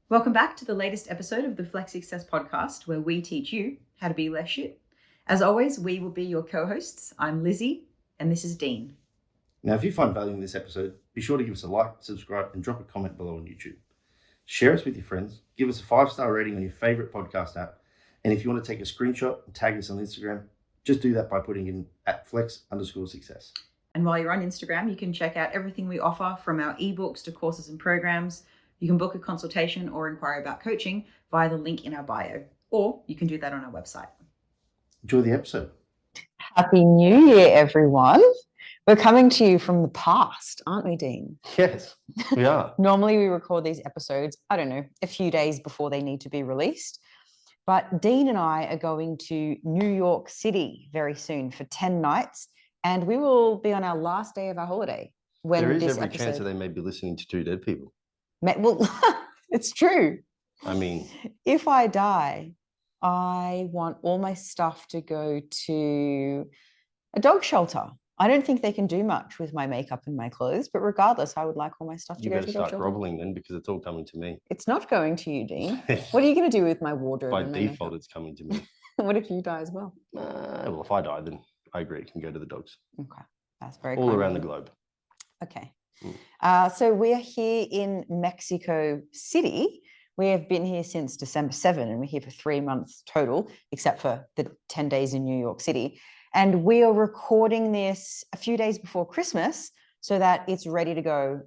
Welcome back to the latest episode of the Flex Success podcast, where we teach you how to be less shit. As always, we will be your co-hosts. I'm Lizzy, and this is Dean. Now, if you find value in this episode, be sure to give us a like, subscribe, and drop a comment below on YouTube. Share us with your friends, give us a 5-star rating on your favorite podcast app, and if you want to take a screenshot and tag us on Instagram, just do that by putting in @flex_success. And while you're on Instagram, you can check out everything we offer, from our ebooks to courses and programs. You can book a consultation or inquire about coaching via the link in our bio, or you can do that on our website. Enjoy the episode. Happy New Year, everyone. We're coming to you from the past, aren't we, Dean? Yes, we are. Normally we record these episodes, I don't know, a few days before they need to be released. But Dean and I are going to New York City very soon for 10 nights, and we will be on our last day of our holiday. When there is this every chance that they may be listening to two dead people. Well, it's true. I mean, if I die, I want all my stuff to go to a dog shelter. I don't think they can do much with my makeup and my clothes, but regardless, I would like all my stuff to you go better to a dog start shelter. groveling then, because it's all coming to me. It's not going to you, Dean. What are you going to do with my wardrobe? By and my default, makeup? it's coming to me. What if you die as well? Well, if I die, then I agree. It can go to the dogs. Okay, that's very all kind around of the you. globe. Okay. So we are here in Mexico City. We have been here since December 7, and we're here for 3 months total, except for the 10 days in New York City. And we are recording this a few days before Christmas so that it's ready to go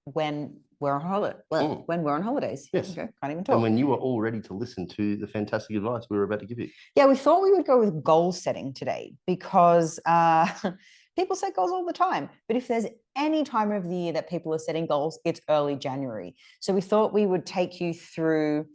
when we're on holiday. Well, when we're on holidays. Yes. Okay, can't even talk. And when you were all ready to listen to the fantastic advice we were about to give you. Yeah, we thought we would go with goal setting today because people set goals all the time. But if there's any time of the year that people are setting goals, it's early January. So we thought we would take you through.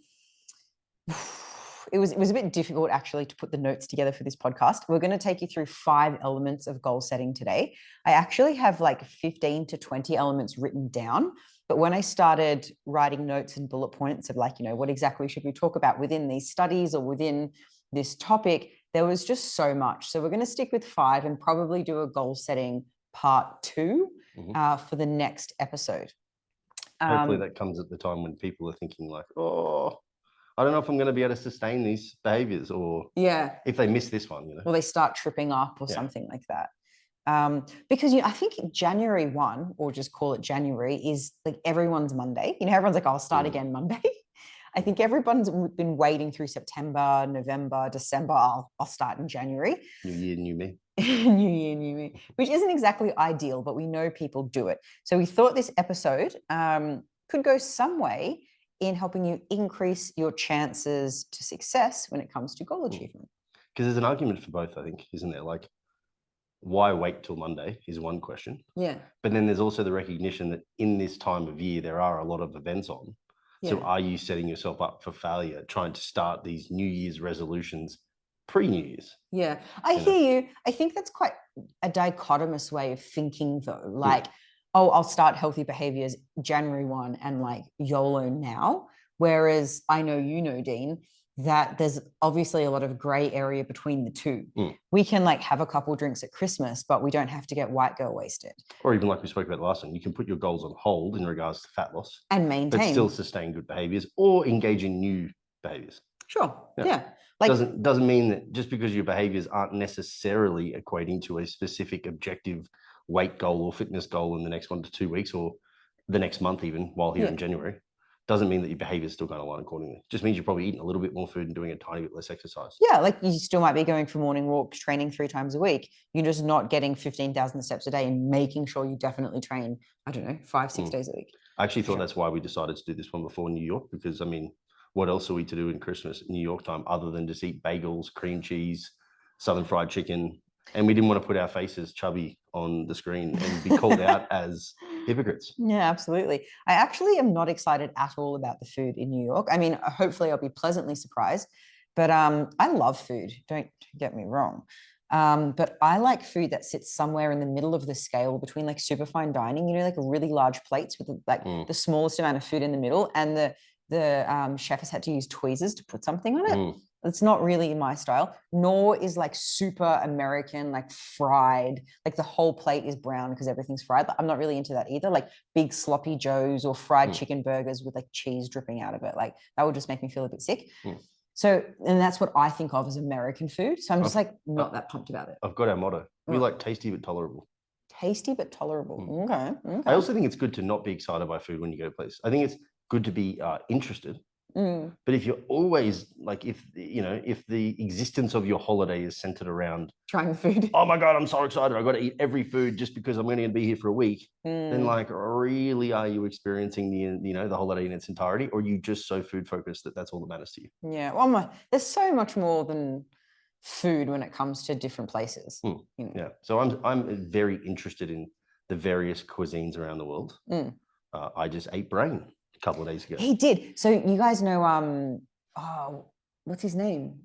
It was a bit difficult actually to put the notes together for this podcast. We're going to take you through 5 elements of goal setting today. I actually have like 15 to 20 elements written down. But when I started writing notes and bullet points of like, what exactly should we talk about within these studies or within this topic, there was just so much. So we're going to stick with 5 and probably do a goal setting part 2 for the next episode. Hopefully that comes at the time when people are thinking like, I don't know if I'm going to be able to sustain these behaviors, or if they miss this one, Or they start tripping up or something like that. Because I think January 1, or just call it January, is like everyone's Monday. Everyone's like, I'll start again Monday. I think everyone's been waiting through September, November, December. I'll start in January. New year, new me. New year, new me, which isn't exactly ideal, but we know people do it. So we thought this episode could go some way in helping you increase your chances to success when it comes to goal achievement. Because there's an argument for both, I think, isn't there? Like, why wait till Monday is one question. Yeah. But then there's also the recognition that in this time of year, there are a lot of events on. Yeah. So are you setting yourself up for failure, trying to start these New Year's resolutions pre-New Year's? Yeah, I hear you. I think that's quite a dichotomous way of thinking, though. Like, I'll start healthy behaviors January 1 and like YOLO now. Whereas I know, Dean, that there's obviously a lot of gray area between the two. We can like have a couple drinks at Christmas, but we don't have to get white girl wasted. Or even like we spoke about last time, you can put your goals on hold in regards to fat loss. And maintain. But still sustain good behaviors or engage in new behaviors. Sure, yeah. Like, doesn't mean that just because your behaviors aren't necessarily equating to a specific objective weight goal or fitness goal in the next 1 to 2 weeks or the next month, even while here in January, doesn't mean that your behavior is still going to align accordingly. Just means you're probably eating a little bit more food and doing a tiny bit less exercise. Yeah, like you still might be going for morning walks, training 3 times a week. You're just not getting 15,000 steps a day and making sure you definitely train, 5-6 days a week. I actually thought that's why we decided to do this one before New York, because what else are we to do in Christmas, New York time, other than just eat bagels, cream cheese, southern fried chicken? And we didn't want to put our faces chubby on the screen and be called out as hypocrites. Yeah, absolutely. I actually am not excited at all about the food in New York. I mean, hopefully I'll be pleasantly surprised, but I love food. Don't get me wrong. But I like food that sits somewhere in the middle of the scale between like super fine dining, like really large plates with the smallest amount of food in the middle, and the chef has had to use tweezers to put something on it. It's not really my style, nor is like super American, like fried, like the whole plate is brown because everything's fried. I'm not really into that either. Like big sloppy joes or fried chicken burgers with like cheese dripping out of it. Like that would just make me feel a bit sick. So, and that's what I think of as American food. So I'm just like not that pumped about it. I've got our motto. We like tasty but tolerable. Tasty but tolerable. Okay. I also think it's good to not be excited by food when you go to a place. I think it's good to be interested. But if you're always like, if the existence of your holiday is centered around trying food, oh my God, I'm so excited, I've got to eat every food just because I'm going to be here for a week, then like, really, are you experiencing the holiday in its entirety, or are you just so food focused that that's all that matters to you? Yeah, well, there's so much more than food when it comes to different places. Yeah, so I'm very interested in the various cuisines around the world. I just ate brain a couple of days ago. He did. So you guys know, what's his name?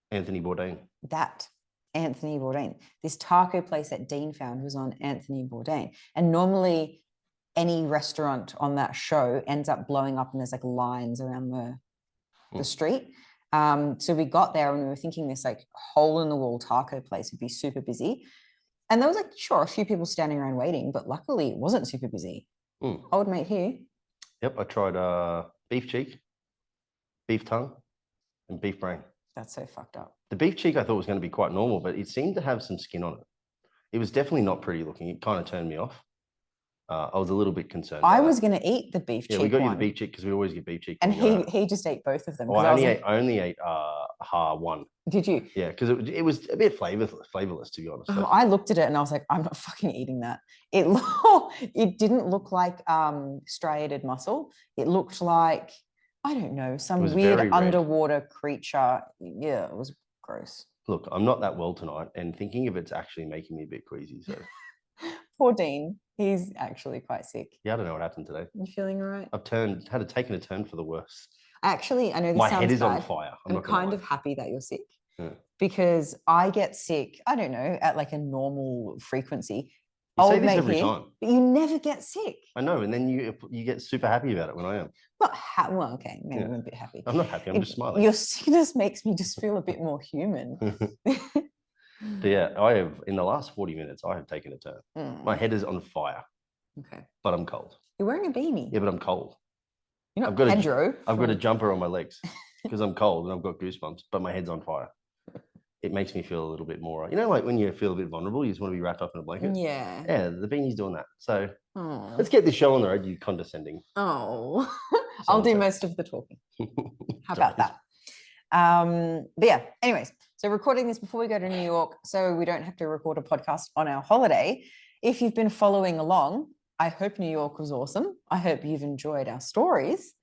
Anthony Bourdain. That Anthony Bourdain. This taco place that Dean found was on Anthony Bourdain. And normally any restaurant on that show ends up blowing up and there's like lines around the street. So we got there and we were thinking this like hole in the wall taco place would be super busy. And there was like, sure, a few people standing around waiting, but luckily it wasn't super busy. Old mate here. Yep, I tried beef cheek, beef tongue, and beef brain. That's so fucked up. The beef cheek I thought was going to be quite normal, but it seemed to have some skin on it. It was definitely not pretty looking. It kind of turned me off. I was a little bit concerned. I was going to eat the beef cheek. Yeah, we got you the beef cheek because we always get beef cheek. And he just ate both of them. Well, I only ate one. Did you? Yeah, because it was a bit flavorless, to be honest. So. I looked at it and I was like, I'm not fucking eating that. It didn't look like striated muscle. It looked like, I don't know, some weird underwater creature. Yeah, it was gross. Look, I'm not that well tonight, and thinking of it's actually making me a bit queasy. So. Poor Dean. He's actually quite sick. Yeah, I don't know what happened today. You feeling all right? I've taken a turn for the worse. Actually, I know this my sounds head is bad. on fire. I'm kind of happy that you're sick because I get sick, I don't know, at like a normal frequency. You say this every time. But you never get sick. I know, and then you get super happy about it when I am. Well, okay, maybe I'm a bit happy. I'm not happy, I'm just smiling. Your sickness makes me just feel a bit more human. But yeah, I have, in the last 40 minutes, I have taken a turn. My head is on fire. Okay. But I'm cold. You're wearing a beanie. Yeah, but I'm cold. You're not Pedro. I've got a jumper on my legs because I'm cold and I've got goosebumps, but my head's on fire. It makes me feel a little bit more, like when you feel a bit vulnerable, you just want to be wrapped up in a blanket. Yeah. Yeah, the beanie's doing that. So let's get this show on the road, you condescending. Oh, I'll do most of the talking. How about that? But yeah, anyways, so recording this before we go to New York, so we don't have to record a podcast on our holiday. If you've been following along, I hope New York was awesome. I hope you've enjoyed our stories.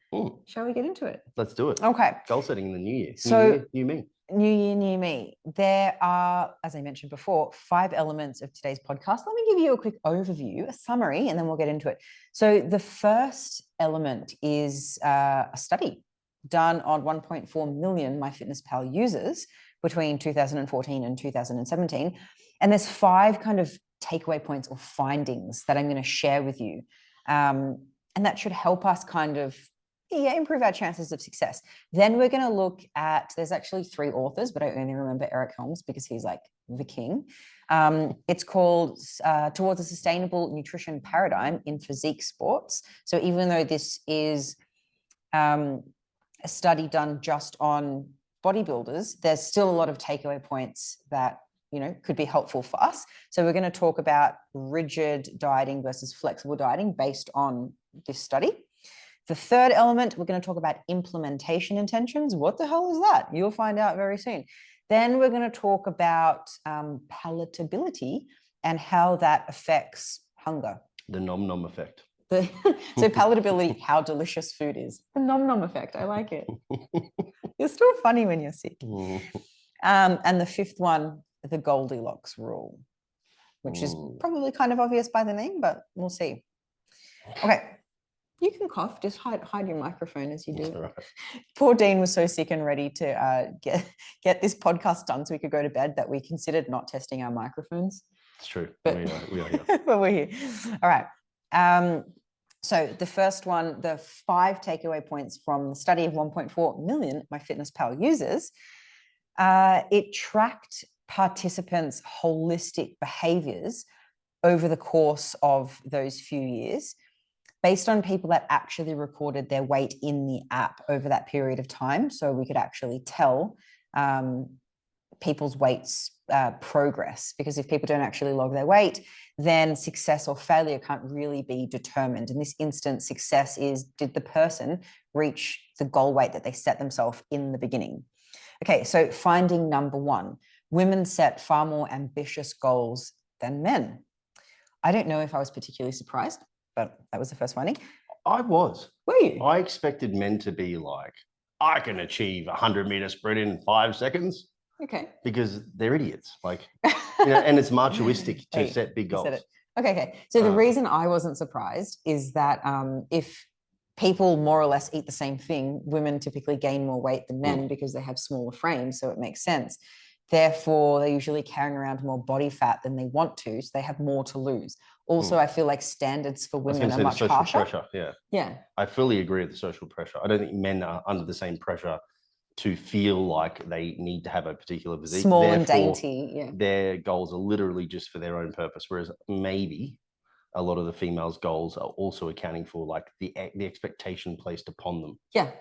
Shall we get into it? Let's do it. Okay. Goal setting in the new year. So new me. New year, new me. There are, as I mentioned before, 5 elements of today's podcast. Let me give you a quick overview, a summary, and then we'll get into it. So the first element is a study done on 1.4 million MyFitnessPal users between 2014 and 2017. And there's 5 kind of takeaway points or findings that I'm going to share with you. And that should help us kind of improve our chances of success. Then we're going to look at, there's actually 3 authors, but I only remember Eric Helms because he's like the king. It's called Towards a Sustainable Nutrition Paradigm in Physique Sports. So even though this is a study done just on bodybuilders, there's still a lot of takeaway points that could be helpful for us. So we're going to talk about rigid dieting versus flexible dieting based on this study. The third element, we're going to talk about implementation intentions. What the hell is that? You'll find out very soon. Then we're going to talk about palatability and how that affects hunger. The nom-nom effect. So palatability, how delicious food is. The nom-nom effect, I like it. You're still funny when you're sick. And the 5th one, the Goldilocks rule, which is probably kind of obvious by the name, but we'll see. Okay. You can cough, just hide your microphone as you do. Right. Poor Dean was so sick and ready to get this podcast done so we could go to bed that we considered not testing our microphones. It's true. But we are here. But we're here. All right. So the first one, the 5 takeaway points from the study of 1.4 million MyFitnessPal users. It tracked participants' holistic behaviors over the course of those few years, based on people that actually recorded their weight in the app over that period of time. So we could actually tell people's weights progress, because if people don't actually log their weight, then success or failure can't really be determined. In this instance, success is, did the person reach the goal weight that they set themselves in the beginning? Okay, so finding number 1, women set far more ambitious goals than men. I don't know if I was particularly surprised, but that was the first finding. I was. Were you? I expected men to be like, I can achieve a 100-meter sprint in 5 seconds. Okay. Because they're idiots. Like, and it's machoistic to set big goals. Said it. Okay. So the reason I wasn't surprised is that if people more or less eat the same thing, women typically gain more weight than men because they have smaller frames, so it makes sense. Therefore, they're usually carrying around more body fat than they want to, so they have more to lose. Also, I feel like standards for women are much harsher. Pressure, yeah. I fully agree with the social pressure. I don't think men are under the same pressure to feel like they need to have a particular physique. Small and dainty, yeah. Their goals are literally just for their own purpose, whereas maybe a lot of the females' goals are also accounting for like the expectation placed upon them. Yeah.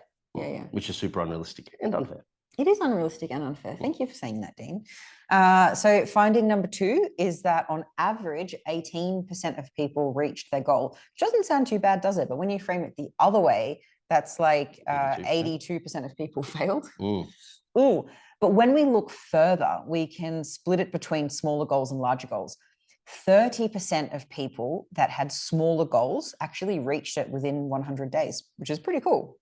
Which is super unrealistic and unfair. It is unrealistic and unfair. Thank you for saying that, Dean. So finding number 2 is that on average, 18% of people reached their goal, which doesn't sound too bad, does it? But when you frame it the other way, that's like 82% of people failed. Ooh. But when we look further, we can split it between smaller goals and larger goals. 30% of people that had smaller goals actually reached it within 100 days, which is pretty cool.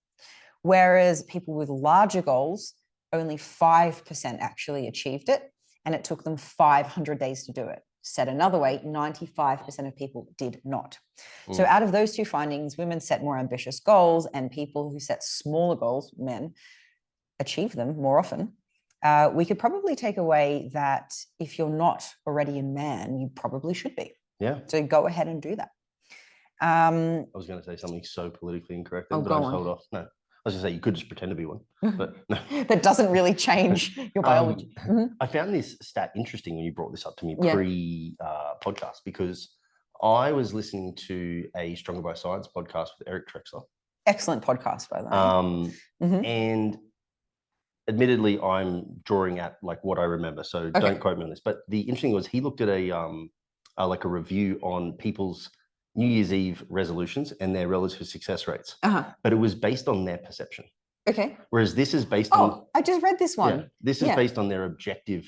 Whereas people with larger goals, only 5% actually achieved it, and it took them 500 days to do it. Said another way, 95% of people did not. So out of those 2 findings, women set more ambitious goals, and people who set smaller goals, men, achieve them more often. We could probably take away that if you're not already a man, you probably should be. Yeah. So go ahead and do that. I was going to say something so politically incorrect, but I just hold off. No. I was going to say you could just pretend to be one, but no. That doesn't really change your biology. I found this stat interesting when you brought this up to me pre-podcast, because I was listening to a Stronger by Science podcast with Eric Trexler. Excellent podcast, by the way. And admittedly, I'm drawing at like what I remember, so don't quote me on this. But the interesting was he looked at a review on people's New Year's Eve resolutions and their relative success rates, but it was based on their perception. Okay. Whereas this is based on. I just read this one. Yeah, this is based on their objective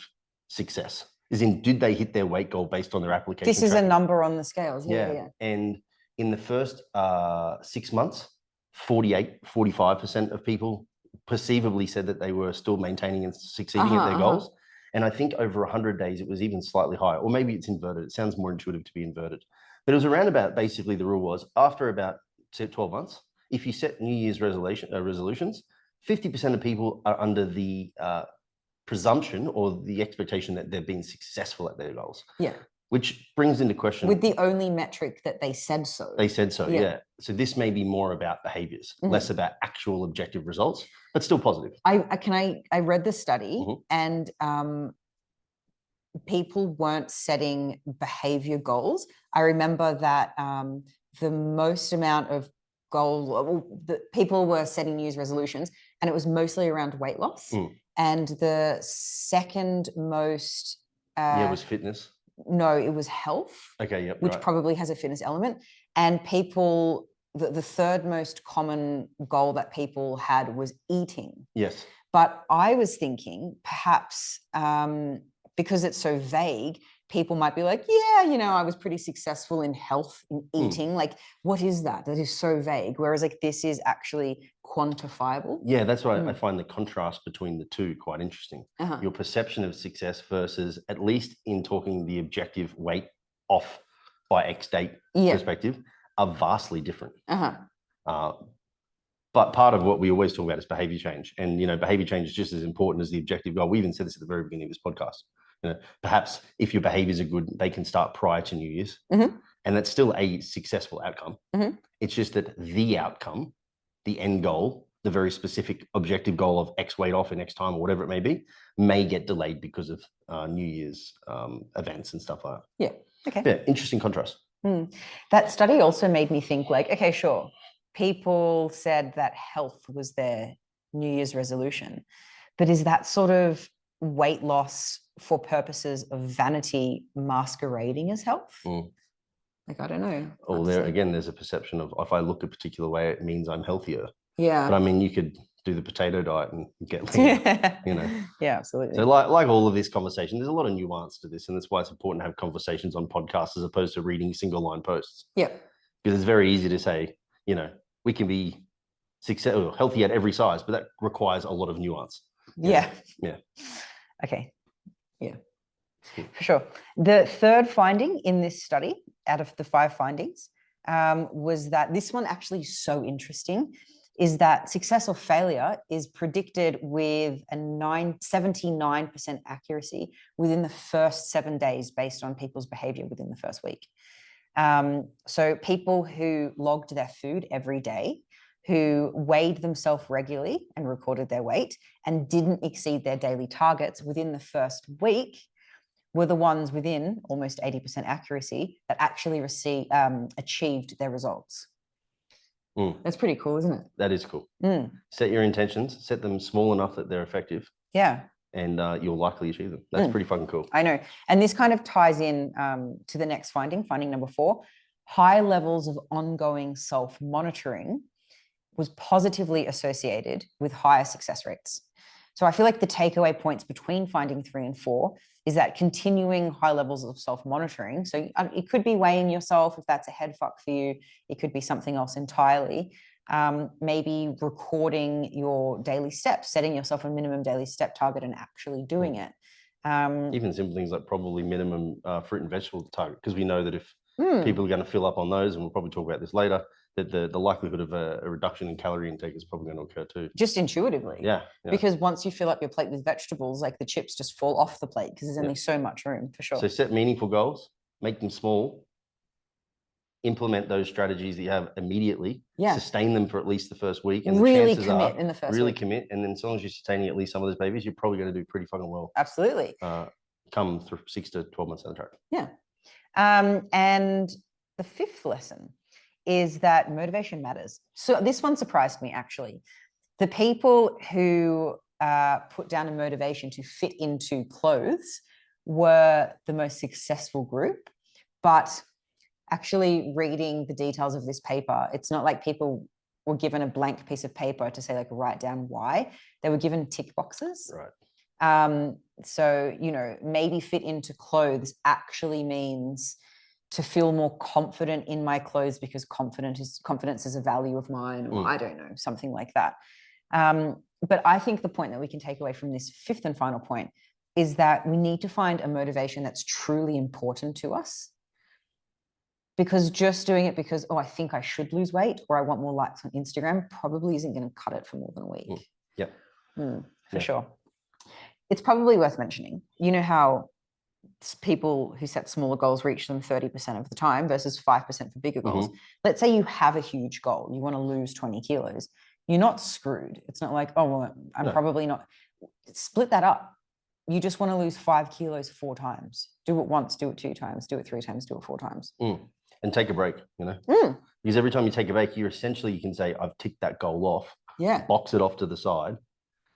success. As in, did they hit their weight goal based on their application? This is a number on the scales. Yeah. And in the first 6 months, 45% of people perceivably said that they were still maintaining and succeeding at their goals. And I think over 100 days, it was even slightly higher, or maybe it's inverted. It sounds more intuitive to be inverted. But it was around about, basically the rule was after about 12 months, if you set New Year's resolutions, 50% of people are under the presumption or the expectation that they've been successful at their goals. Yeah. Which brings into question. With the only metric that they said so. They said so, yeah. So this may be more about behaviors, less about actual objective results, but still positive. I read the study and people weren't setting behavior goals. I remember that the most amount of people were setting New Year's resolutions, and it was mostly around weight loss. And the second most was fitness. No, it was health. Okay, which probably has a fitness element. And people, the third most common goal that people had was eating. Yes. But I was thinking perhaps because it's so vague, people might be like, I was pretty successful in health, in eating. Like, what is that? That is so vague. Whereas like this is actually quantifiable. Yeah, that's why I find the contrast between the two quite interesting. Your perception of success versus, at least in talking the objective weight off by X date perspective, are vastly different. But part of what we always talk about is behavior change. And, behavior change is just as important as the objective goal. We even said this at the very beginning of this podcast. Perhaps if your behaviors are good, they can start prior to New Year's. And that's still a successful outcome. It's just that the outcome, the end goal, the very specific objective goal of X weight off in X time or whatever it may be, may get delayed because of New Year's events and stuff like that. Yeah. Okay. Yeah, interesting contrast. That study also made me think like, okay, sure. People said that health was their New Year's resolution, but is that sort of weight loss for purposes of vanity masquerading as health? Like, I don't know. Or there's a perception of if I look a particular way, it means I'm healthier. Yeah. But I mean, you could do the potato diet and get lean, you know. Yeah, absolutely. So like all of this conversation, there's a lot of nuance to this, and that's why it's important to have conversations on podcasts as opposed to reading single line posts. Yeah. Because it's very easy to say, you know, we can be successful, healthy at every size, but that requires a lot of nuance. Yeah. Yeah. Okay. Yeah. For sure. The third finding in this study out of the 5 findings was that this one actually is so interesting, is that success or failure is predicted with a 79% accuracy within the first 7 days based on people's behavior within the first week. So people who logged their food every day, who weighed themselves regularly and recorded their weight and didn't exceed their daily targets within the first week were the ones within almost 80% accuracy that actually achieved their results. That's pretty cool, isn't it? That is cool. Set your intentions, set them small enough that they're effective. Yeah. And you'll likely achieve them. That's pretty fucking cool. I know. And this kind of ties in to the next finding number 4. High levels of ongoing self-monitoring was positively associated with higher success rates. So I feel like the takeaway points between finding 3 and 4 is that continuing high levels of self-monitoring. So it could be weighing yourself if that's a head fuck for you. It could be something else entirely. Maybe recording your daily steps, setting yourself a minimum daily step target and actually doing it. Even simple things like probably minimum fruit and vegetable target, because we know that if people are going to fill up on those, and we'll probably talk about this later, that the likelihood of a reduction in calorie intake is probably going to occur too. Just intuitively. Yeah. Because once you fill up your plate with vegetables, like the chips just fall off the plate because there's only so much room, for sure. So set meaningful goals, make them small, implement those strategies that you have immediately, sustain them for at least the first week. And really the commit in the first really week. commit. And then as long as you're sustaining at least some of those babies, you're probably going to do pretty fucking well. Absolutely. Come through 6 to 12 months down the track. Yeah. And the 5th lesson is that motivation matters. So this one surprised me, actually. The people who put down a motivation to fit into clothes were the most successful group. But actually reading the details of this paper, it's not like people were given a blank piece of paper to say, like, write down why. They were given tick boxes. Right. So, you know, maybe fit into clothes actually means to feel more confident in my clothes because confidence is a value of mine, or I don't know, something like that. But I think the point that we can take away from this 5th and final point is that we need to find a motivation that's truly important to us. Because just doing it because, I think I should lose weight or I want more likes on Instagram probably isn't going to cut it for more than a week. Yep. For sure. It's probably worth mentioning, you know how people who set smaller goals reach them 30% of the time versus 5% for bigger goals. Let's say you have a huge goal. You want to lose 20 kilos. You're not screwed. It's not like, I'm probably not. Split that up. You just want to lose 5 kilos 4 times. Do it once, do it 2 times, do it 3 times, do it 4 times. And take a break, you know, because every time you take a break, you can say, I've ticked that goal off, box it off to the side,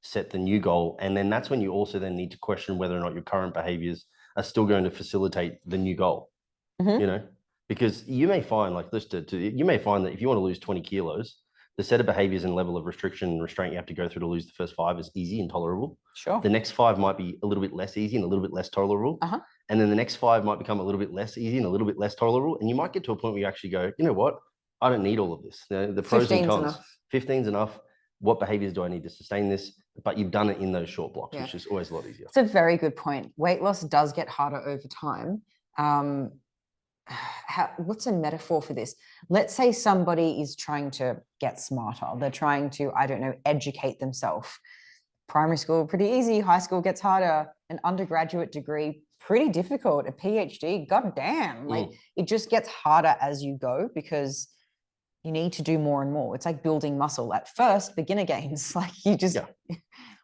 set the new goal. And then that's when you also then need to question whether or not your current behaviors are still going to facilitate the new goal, you know, because you may find you may find that if you want to lose 20 kilos, the set of behaviors and level of restriction and restraint you have to go through to lose the first 5 is easy and tolerable. Sure. The next 5 might be a little bit less easy and a little bit less tolerable. And then the next 5 might become a little bit less easy and a little bit less tolerable. And you might get to a point where you actually go, you know what? I don't need all of this. You know, the pros and cons. 15's enough. What behaviors do I need to sustain this? But you've done it in those short blocks, which is always a lot easier. It's a very good point. Weight loss does get harder over time. What's a metaphor for this? Let's say somebody is trying to get smarter. They're trying to, educate themselves. Primary school, pretty easy. High school gets harder. An undergraduate degree, pretty difficult. A PhD, goddamn. Like it just gets harder as you go because you need to do more and more. It's like building muscle. At first, beginner gains, like you just. Yeah.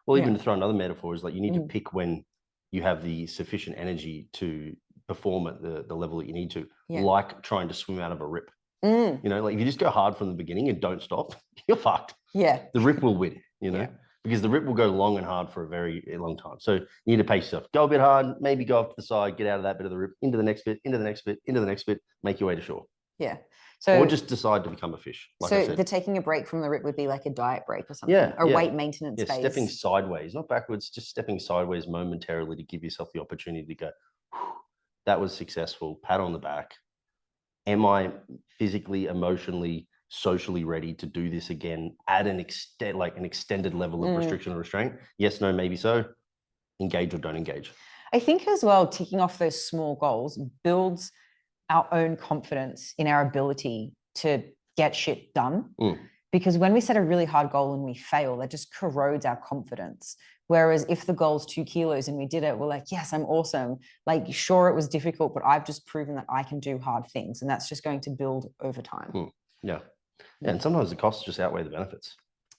Well, Yeah. even to throw another metaphor is like you need to Mm. pick when you have the sufficient energy to perform at the level that you need to, Yeah. like trying to swim out of a rip. Mm. You know, like if you just go hard from the beginning and don't stop, you're fucked. Yeah. The rip will win, you know, Yeah. because the rip will go long and hard for a very long time. So you need to pace yourself. Go a bit hard, maybe go off to the side, get out of that bit of the rip, into the next bit, into the next bit, into the next bit, make your way to shore. Yeah. So, or just decide to become a fish. Like I so said. the taking a break from the rip would be like a diet break or something, Yeah, or yeah. weight maintenance Yeah, phase. stepping sideways, not backwards, just stepping sideways momentarily to give yourself the opportunity to go, that was successful, pat on the back. Am I physically, emotionally, socially ready to do this again at an extended level of restriction or restraint? Yes, no, maybe so. Engage or don't engage. I think as well, ticking off those small goals builds our own confidence in our ability to get shit done. Because when we set a really hard goal and we fail, that just corrodes our confidence. Whereas if the goal's 2 kilos and we did it, we're like, yes, I'm awesome. Like, sure, it was difficult, but I've just proven that I can do hard things. And that's just going to build over time. Yeah. And sometimes the costs just outweigh the benefits.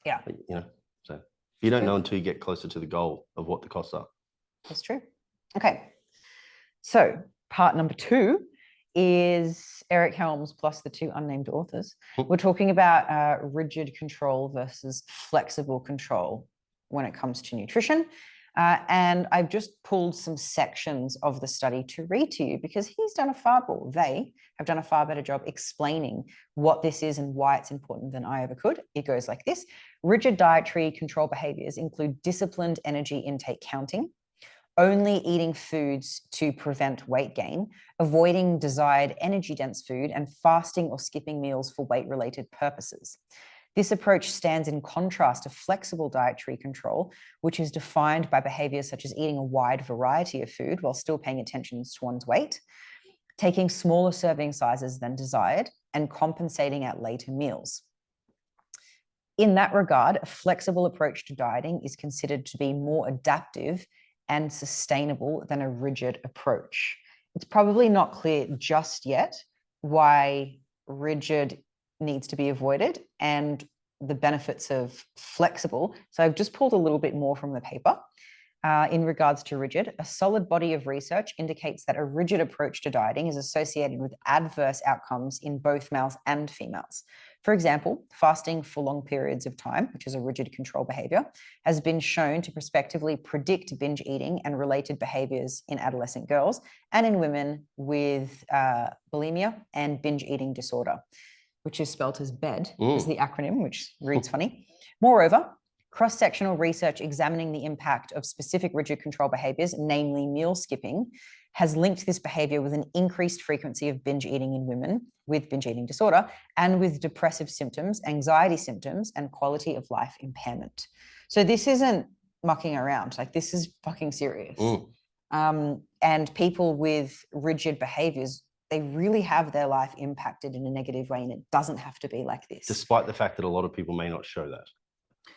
Yeah. You know, so you don't know until you get closer to the goal of what the costs are. That's true. Okay. So part number 2 is Eric Helms plus the 2 unnamed authors. We're talking about rigid control versus flexible control when it comes to nutrition. And I've just pulled some sections of the study to read to you because they have done a far better job explaining what this is and why it's important than I ever could. It goes like this. Rigid dietary control behaviors include disciplined energy intake counting, only eating foods to prevent weight gain, avoiding desired energy-dense food, and fasting or skipping meals for weight-related purposes. This approach stands in contrast to flexible dietary control, which is defined by behaviors such as eating a wide variety of food while still paying attention to one's weight, taking smaller serving sizes than desired, and compensating at later meals. In that regard, a flexible approach to dieting is considered to be more adaptive and sustainable than a rigid approach. It's probably not clear just yet why rigid needs to be avoided and the benefits of flexible. So I've just pulled a little bit more from the paper. In regards to rigid, a solid body of research indicates that a rigid approach to dieting is associated with adverse outcomes in both males and females. For example, fasting for long periods of time, which is a rigid control behavior, has been shown to prospectively predict binge eating and related behaviors in adolescent girls and in women with bulimia and binge eating disorder, which is spelt as BED, is the acronym, which reads funny. Moreover, cross-sectional research examining the impact of specific rigid control behaviors, namely meal skipping, has linked this behavior with an increased frequency of binge eating in women with binge eating disorder and with depressive symptoms, anxiety symptoms, and quality of life impairment. So this isn't mucking around. Like, this is fucking serious. And people with rigid behaviors, they really have their life impacted in a negative way, and it doesn't have to be like this. Despite the fact that a lot of people may not show that.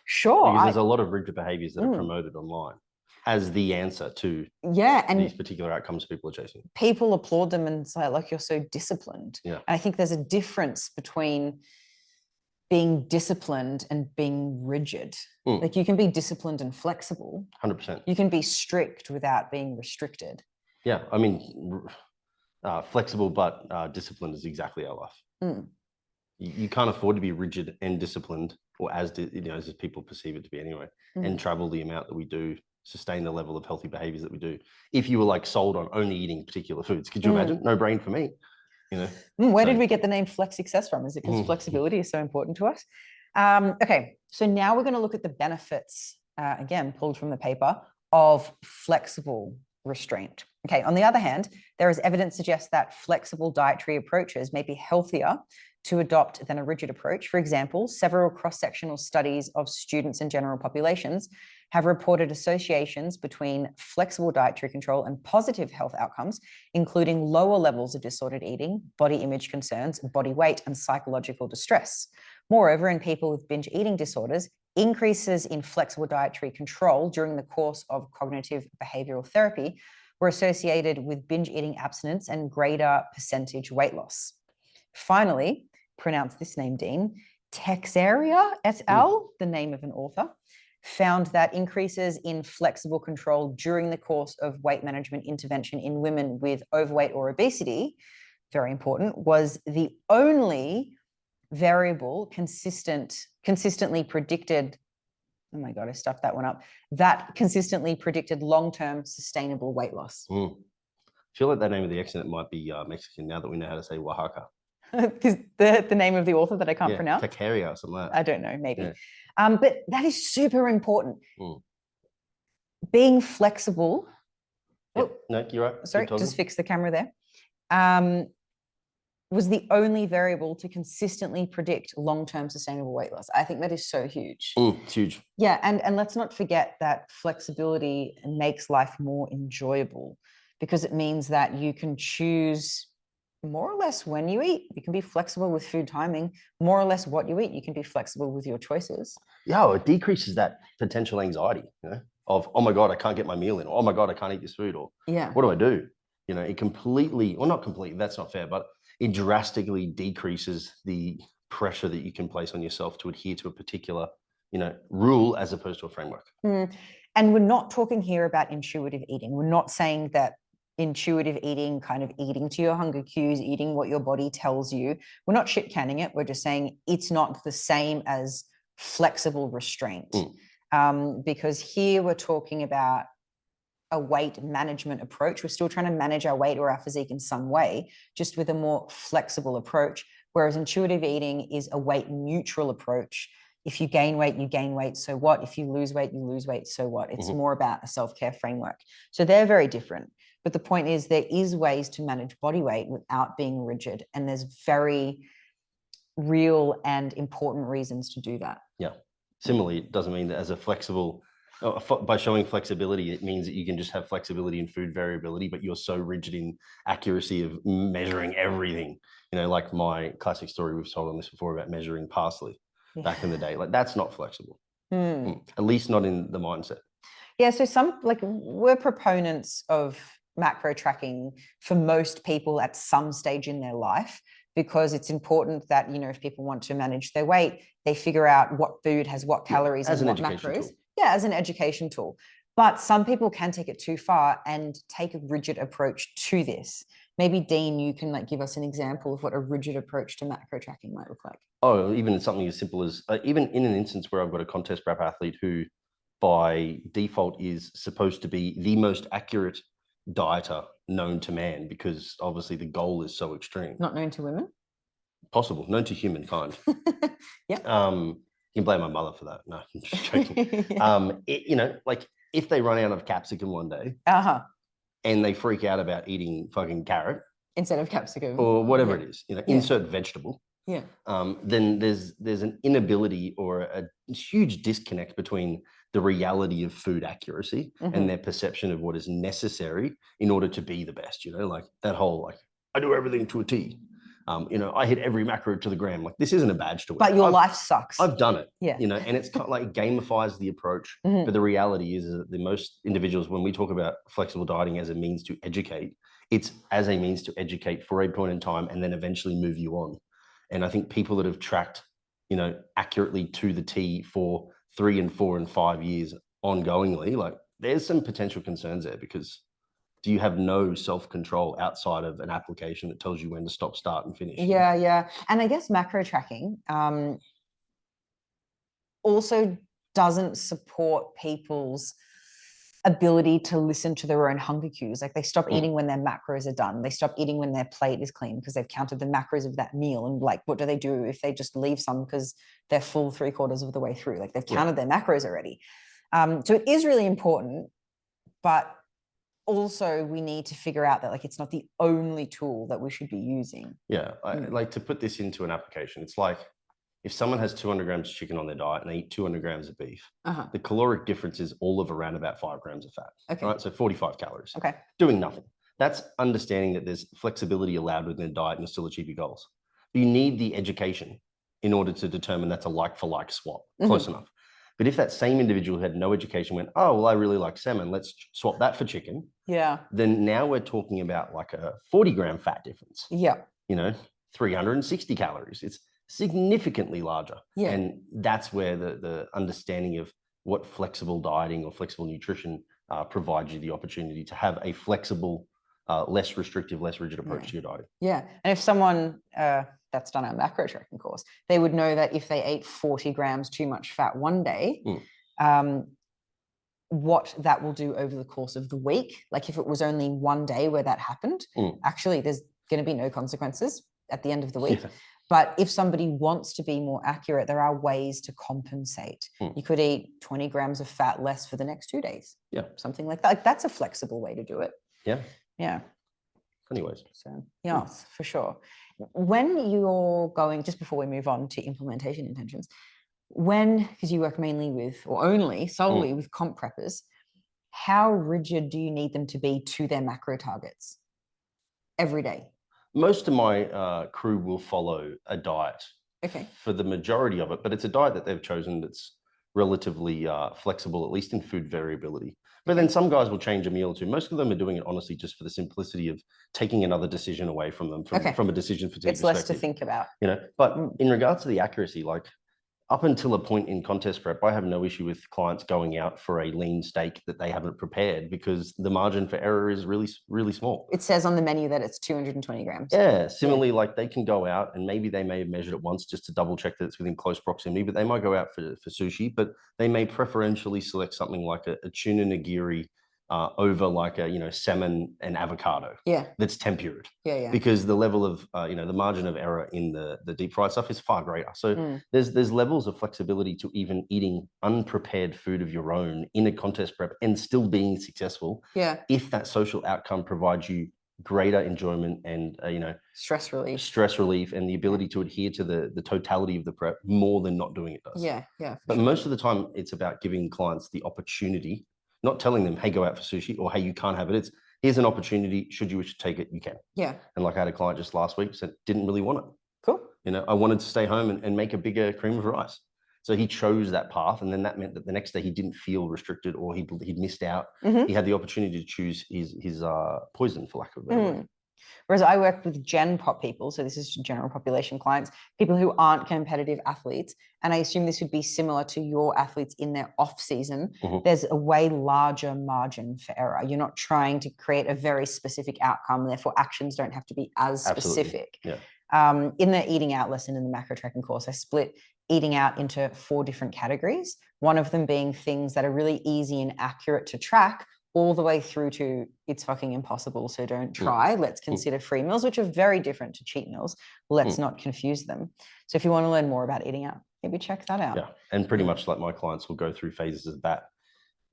Sure. Because there's a lot of rigid behaviors that are promoted online as the answer to and these particular outcomes people are chasing. People applaud them and say, like, you're so disciplined. Yeah. And I think there's a difference between being disciplined and being rigid. Like, you can be disciplined and flexible. 100%. You can be strict without being restricted. Yeah. I mean, flexible but disciplined is exactly our life. You can't afford to be rigid and disciplined, or as people perceive it to be anyway, and travel the amount that we do, sustain the level of healthy behaviors that we do. If you were like sold on only eating particular foods, could you imagine? No brain for me. Where did we get the name Flex Success from? Is it because flexibility is so important to us? Okay, so now we're going to look at the benefits, again, pulled from the paper, of flexible restraint. Okay, on the other hand, there is evidence suggests that flexible dietary approaches may be healthier to adopt than a rigid approach. For example, several cross-sectional studies of students and general populations have reported associations between flexible dietary control and positive health outcomes, including lower levels of disordered eating, body image concerns, body weight, and psychological distress. Moreover, in people with binge eating disorders, increases in flexible dietary control during the course of cognitive behavioral therapy were associated with binge eating abstinence and greater percentage weight loss. Finally, pronounce this name, Dean, Texeria et al., the name of an author, found that increases in flexible control during the course of weight management intervention in women with overweight or obesity, very important, was the only variable consistently predicted, oh my God, I stuffed that one up, that consistently predicted long-term sustainable weight loss. I feel like the name of the accident might be Mexican now that we know how to say Oaxaca. Is the name of the author that I can't pronounce? Tequeria or something like that. I don't know, maybe. Yeah. But that is super important. Being flexible. Yep. No, you're right. Sorry, just fix the camera there. Was the only variable to consistently predict long-term sustainable weight loss. I think that is so huge. It's huge. Yeah, and let's not forget that flexibility makes life more enjoyable because it means that you can choose more or less when you eat. You can be flexible with food timing. More or less what you eat, you can be flexible with your choices. Yeah, it decreases that potential anxiety, of, oh my God, I can't get my meal in, or oh my God, I can't eat this food, or what do I do? It completely, or not completely, that's not fair, but it drastically decreases the pressure that you can place on yourself to adhere to a particular, rule as opposed to a framework. And we're not talking here about intuitive eating. We're not saying that intuitive eating, kind of eating to your hunger cues, eating what your body tells you. We're not shit canning it. We're just saying it's not the same as flexible restraint. Because here we're talking about a weight management approach. We're still trying to manage our weight or our physique in some way, just with a more flexible approach. Whereas intuitive eating is a weight neutral approach. If you gain weight, you gain weight. So what? If you lose weight, you lose weight. So what? It's more about a self-care framework. So they're very different. But the point is there is ways to manage body weight without being rigid. And there's very real and important reasons to do that. Yeah. Similarly, it doesn't mean that as a flexible, by showing flexibility, it means that you can just have flexibility in food variability, but you're so rigid in accuracy of measuring everything. Like my classic story we've told on this before about measuring parsley back in the day. Like that's not flexible, at least not in the mindset. Yeah. So we're proponents of macro tracking for most people at some stage in their life, because it's important that, if people want to manage their weight, they figure out what food has what calories and what macros. Tool. Yeah, as an education tool. But some people can take it too far and take a rigid approach to this. Maybe Dean, you can give us an example of what a rigid approach to macro tracking might look like. Oh, even something as simple as, even in an instance where I've got a contest prep athlete who by default is supposed to be the most accurate dieter known to man, because obviously the goal is so extreme. Not known to women? Possible, known to humankind. Yeah. You can blame my mother for that. No, I'm just joking. If they run out of capsicum one day and they freak out about eating fucking carrot instead of capsicum or whatever it is, insert vegetable. Yeah. Then there's an inability or a huge disconnect between the reality of food accuracy and their perception of what is necessary in order to be the best. Like that whole I do everything to a T. I hit every macro to the gram. Like this isn't a badge to it. But your life sucks. I've done it. Yeah. And it's kind of like gamifies the approach. But the reality is that the most individuals, when we talk about flexible dieting as a means to educate, it's as a means to educate for a point in time and then eventually move you on. And I think people that have tracked, accurately to the T for 3 and 4 and 5 years ongoingly, there's some potential concerns there, because do you have no self-control outside of an application that tells you when to stop, start, and finish? Yeah. And I guess macro tracking also doesn't support people's ability to listen to their own hunger cues. Like they stop eating when their macros are done. They stop eating when their plate is clean because they've counted the macros of that meal. And what do they do if they just leave some because they're full 3/4 of the way through? They've counted their macros already. So it is really important, but also we need to figure out that it's not the only tool that we should be using. Yeah. I like to put this into an application. It's like if someone has 200 grams of chicken on their diet and they eat 200 grams of beef, the caloric difference is all of around about 5 grams of fat. Okay. Right. So 45 calories. Okay. Doing nothing. That's understanding that there's flexibility allowed within the diet and still achieve your goals. But you need the education in order to determine that's a like for like swap. Close enough. But if that same individual who had no education went, oh, well, I really like salmon, let's swap that for chicken. Yeah. Then now we're talking about a 40 gram fat difference. Yeah. 360 calories. It's significantly larger. Yeah. And that's where the understanding of what flexible dieting or flexible nutrition provides you the opportunity to have a flexible, less restrictive, less rigid approach to your diet. Yeah. And if someone that's done our macro tracking course, they would know that if they ate 40 grams too much fat one day, what that will do over the course of the week. Like if it was only one day where that happened, actually there's going to be no consequences at the end of the week. Yeah. But if somebody wants to be more accurate, there are ways to compensate. You could eat 20 grams of fat less for the next 2 days. Yeah. Something like that. Like that's a flexible way to do it. Yeah. Yeah. Anyways. So yes, for sure. When you're going, just before we move on to implementation intentions, because you work mainly with, or only solely with comp preppers, how rigid do you need them to be to their macro targets every day? Most of my crew will follow a diet for the majority of it, but it's a diet that they've chosen that's relatively flexible, at least in food variability. But then some guys will change a meal or two. Most of them are doing it honestly just for the simplicity of taking another decision away from them, from a decision fatigue perspective. It's less to think about. But in regards to the accuracy, like up until a point in contest prep, I have no issue with clients going out for a lean steak that they haven't prepared because the margin for error is really, really small. It says on the menu that it's 220 grams. Yeah. Similarly, like they can go out and maybe they may have measured it once just to double check that it's within close proximity, but they might go out for sushi, but they may preferentially select something like a tuna nigiri over like a, salmon and avocado. Yeah. That's tempered. Yeah. Because the level of, the margin of error in the deep fried stuff is far greater. So there's levels of flexibility to even eating unprepared food of your own in a contest prep and still being successful. Yeah. If that social outcome provides you greater enjoyment and, stress relief and the ability to adhere to the totality of the prep more than not doing it does. Yeah. But most of the time it's about giving clients the opportunity, not telling them, hey, go out for sushi or hey, you can't have it. It's here's an opportunity. Should you wish to take it, you can. Yeah. And like I had a client just last week said, didn't really want it. Cool. I wanted to stay home and make a bigger cream of rice. So he chose that path. And then that meant that the next day he didn't feel restricted or he'd missed out. He had the opportunity to choose his poison, for lack of a better word. Whereas I work with Gen Pop people, so this is general population clients, people who aren't competitive athletes, and I assume this would be similar to your athletes in their off season. There's a way larger margin for error. You're not trying to create a very specific outcome, therefore actions don't have to be as specific. Yeah. In the eating out lesson in the macro tracking course, I split eating out into 4 different categories, one of them being things that are really easy and accurate to track, all the way through to it's fucking impossible, so don't try. Let's consider free meals, which are very different to cheat meals. Let's not confuse them. So if you want to learn more about eating out, maybe check that out. Yeah, and pretty much like my clients will go through phases of that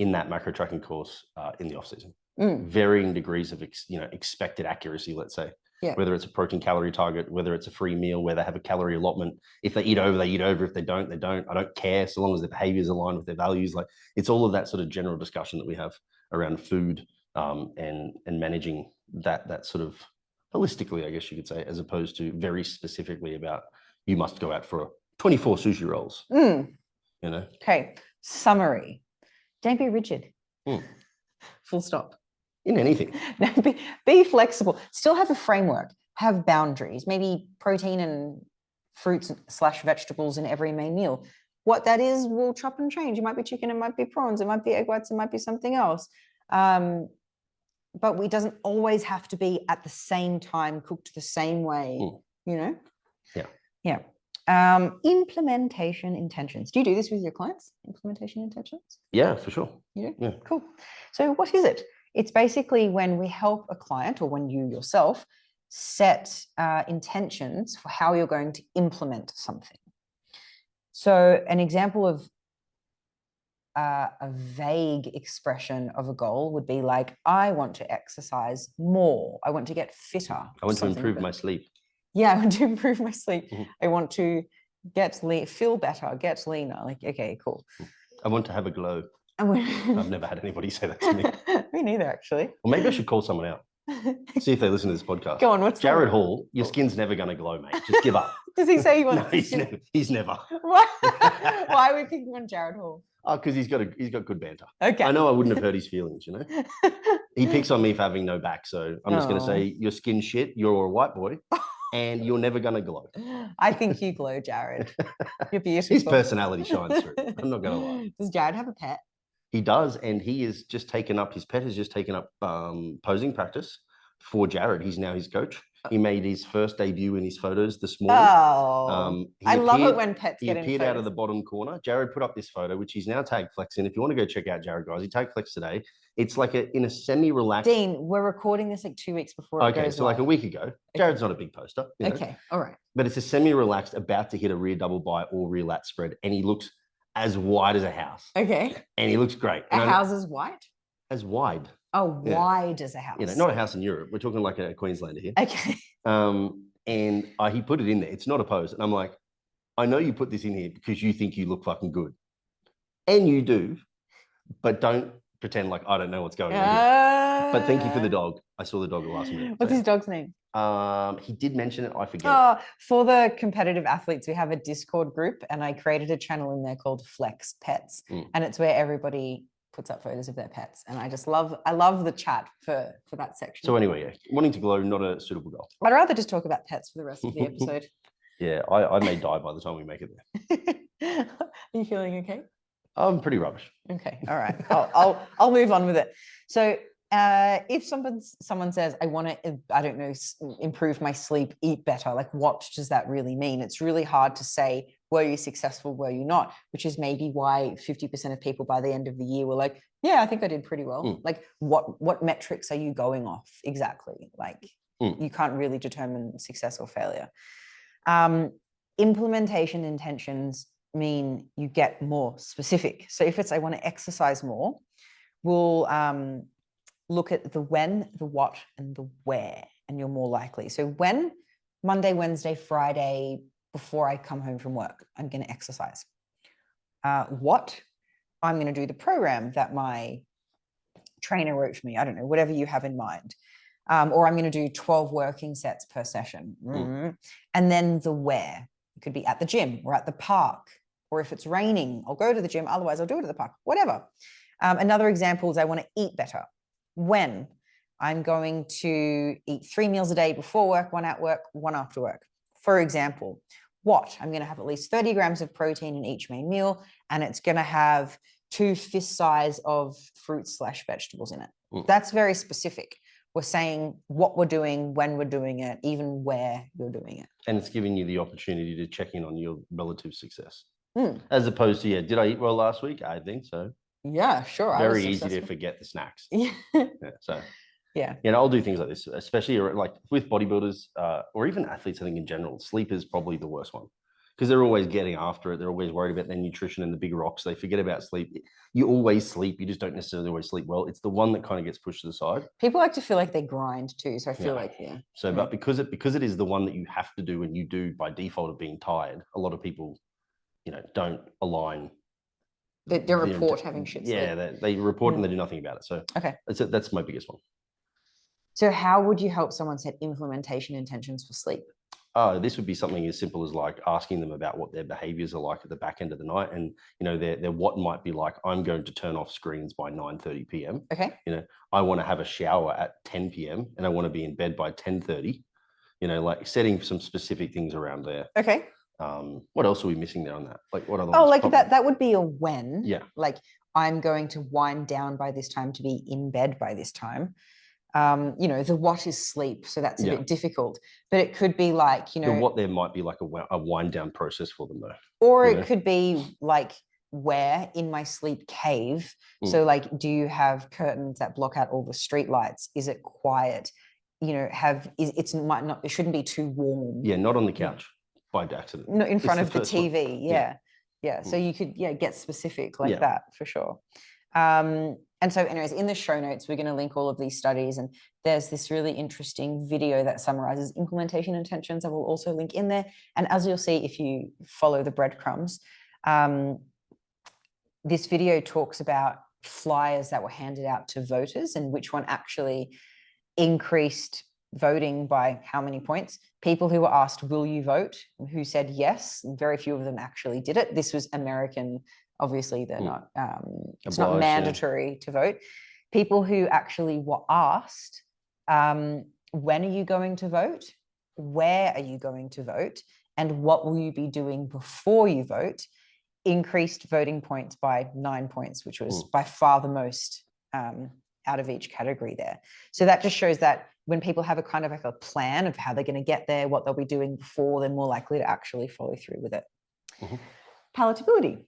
in that macro tracking course in the off season. Varying degrees of expected accuracy, let's say. Yeah. Whether it's a protein calorie target, whether it's a free meal, where they have a calorie allotment. If they eat over, they eat over. If they don't, they don't. I don't care, so long as their behavior is aligned with their values. Like it's all of that sort of general discussion that we have around food and managing that sort of holistically, I guess you could say, as opposed to very specifically about you must go out for 24 sushi rolls. Okay. Summary. Don't be rigid. Full stop. In anything. Be flexible. Still have a framework. Have boundaries. Maybe protein and fruits / vegetables in every main meal. What that is will chop and change. It might be chicken, it might be prawns, it might be egg whites, it might be something else. But it doesn't always have to be at the same time, cooked the same way, Yeah. Yeah. Implementation intentions. Do you do this with your clients? Implementation intentions? Yeah, for sure. You do? Yeah. Cool. So what is it? It's basically when we help a client or when you yourself set intentions for how you're going to implement something. So an example of a vague expression of a goal would be like, I want to exercise more. I want to get fitter. I want to improve my sleep. Yeah, I want to improve my sleep. I want to feel better, get leaner. Like, okay, cool. I want to have a glow. I've never had anybody say that to me. Me neither, actually. Well, maybe I should call someone out. See if they listen to this podcast. Go on, what's Jared Hall, your skin's never going to glow, mate. Just give up. Does he say he wants he's never. Why are we picking on Jared Hall? Oh, because he's got good banter. Okay. I know I wouldn't have hurt his feelings, He picks on me for having no back, so I'm just going to say, your skin's shit, you're a white boy. and you're never going to glow. I think you glow, Jared. You're beautiful. His personality shines through. I'm not going to lie. Does Jared have a pet? He does, and he has just taken up, his pet has just taken up posing practice for Jared. He's now his coach. He made his first debut in his photos this morning. Oh, I love it when pets get in He appeared out of photos. the bottom corner. Jared put up this photo, which he's now tag flex in. If you want to go check out Jared, guys, he tag flex today. It's like in a semi-relaxed. Dean, we're recording this like 2 weeks before it goes so like a week ago. Jared's not a big poster. You know? Okay, all right. But it's a semi-relaxed, about to hit a rear double bite or rear lat spread, and he looks as wide as a house. Okay. And he looks great. A house is white? As wide. Oh, wide as a house. You know, not a house in Europe. We're talking like a Queenslander here. Okay. And he put it in there. It's not a pose. And I'm like, I know you put this in here because you think you look fucking good. And you do, but don't pretend like I don't know what's going on here. But thank you for the dog. I saw the dog last minute. What's his dog's name? He did mention it. I forget. Oh, for the competitive athletes, we have a Discord group, and I created a channel in there called Flex Pets, and it's where everybody puts up photos of their pets, and I love the chat for that section. So anyway, yeah, wanting to glow, not a suitable goal. I'd rather just talk about pets for the rest of the episode. Yeah, I may die by the time we make it there. Are you feeling okay? I'm pretty rubbish. Okay, all right. I'll move on with it. So if someone says, I want to, I don't know, improve my sleep, eat better, like what does that really mean? It's really hard to say, were you successful, were you not? Which is maybe why 50% of people by the end of the year were like, yeah, I think I did pretty well. Like what metrics are you going off exactly? Like you can't really determine success or failure. Implementation intentions mean you get more specific. So if it's, I want to exercise more, we'll look at the when, the what, and the where, and you're more likely. So when, Monday, Wednesday, Friday, before I come home from work, I'm going to exercise. What, I'm going to do the program that my trainer wrote for me. I don't know, whatever you have in mind. Or I'm going to do 12 working sets per session. And then the where. It could be at the gym or at the park. Or if it's raining, I'll go to the gym. Otherwise, I'll do it at the park, whatever. Another example is I want to eat better. When? I'm going to eat 3 meals a day before work, 1 at work, 1 after work. For example, what? I'm going to have at least 30 grams of protein in each main meal, and it's going to have 2 fist size of fruits/vegetables in it. That's very specific. We're saying what we're doing, when we're doing it, even where you're doing it. And it's giving you the opportunity to check in on your relative success. As opposed to, did I eat well last week? I think so. Yeah, sure. Very easy to forget the snacks. Yeah. I'll do things like this, especially like with bodybuilders or even athletes, I think in general. Sleep is probably the worst one because they're always getting after it. They're always worried about their nutrition and the big rocks. They forget about sleep. You always sleep. You just don't necessarily always sleep well. It's the one that kind of gets pushed to the side. People like to feel like they grind too. So I feel like, So, but because it is the one that you have to do and you do by default of being tired, a lot of people, don't align. They report having shit sleep. Yeah, they report and they do nothing about it. So okay, that's my biggest one. So how would you help someone set implementation intentions for sleep? This would be something as simple as like asking them about what their behaviors are like at the back end of the night. And, their what might be like, I'm going to turn off screens by 9:30 p.m. Okay. I want to have a shower at 10 p.m. and I want to be in bed by 10:30, like setting some specific things around there. Okay. What else are we missing there on that? Like what other that would be a when. Yeah. Like I'm going to wind down by this time to be in bed by this time. The what is sleep, so that's a bit difficult, but it could be like the what there might be like a wind down process for them though, or it could be like where in my sleep cave. So like, do you have curtains that block out all the street lights? Is it quiet? It shouldn't be too warm. Not on the couch by accident, not in front of the TV. So you could get specific like that for sure. And so anyways, in the show notes, we're going to link all of these studies, and there's this really interesting video that summarizes implementation intentions. I will also link in there. And as you'll see, if you follow the breadcrumbs, this video talks about flyers that were handed out to voters and which one actually increased voting by how many points. People who were asked, will you vote? Who said yes. Very few of them actually did it. This was American. Obviously, they're not, it's not mandatory to vote. People who actually were asked, when are you going to vote? where are you going to vote, and what will you be doing before you vote, increased voting points by 9 points, which was by far the most out of each category there. So that just shows that when people have a kind of like a plan of how they're going to get there, what they'll be doing before, they're more likely to actually follow through with it. Palatability.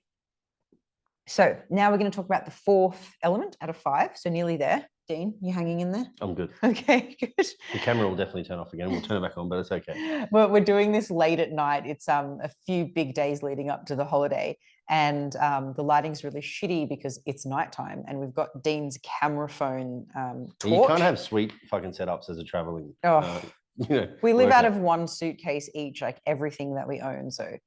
So now we're going to talk about the fourth element out of 5. So nearly there. Dean, you hanging in there? I'm good. Okay, good. The camera will definitely turn off again. We'll turn it back on, but it's okay. Well, we're doing this late at night. It's a few big days leading up to the holiday, and the lighting's really shitty because it's nighttime, and we've got Dean's camera phone torch. You can't have sweet fucking setups as a traveling. We live out of one suitcase each, like everything that we own. So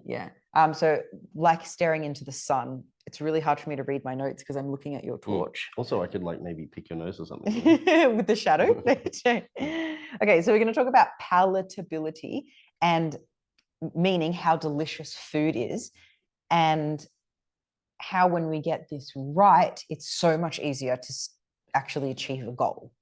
yeah. So like staring into the sun, it's really hard for me to read my notes because I'm looking at your torch. Also, I could like maybe pick your nose or something. With the shadow. Okay, so we're going to talk about palatability, and meaning how delicious food is, and how when we get this right, it's so much easier to actually achieve a goal.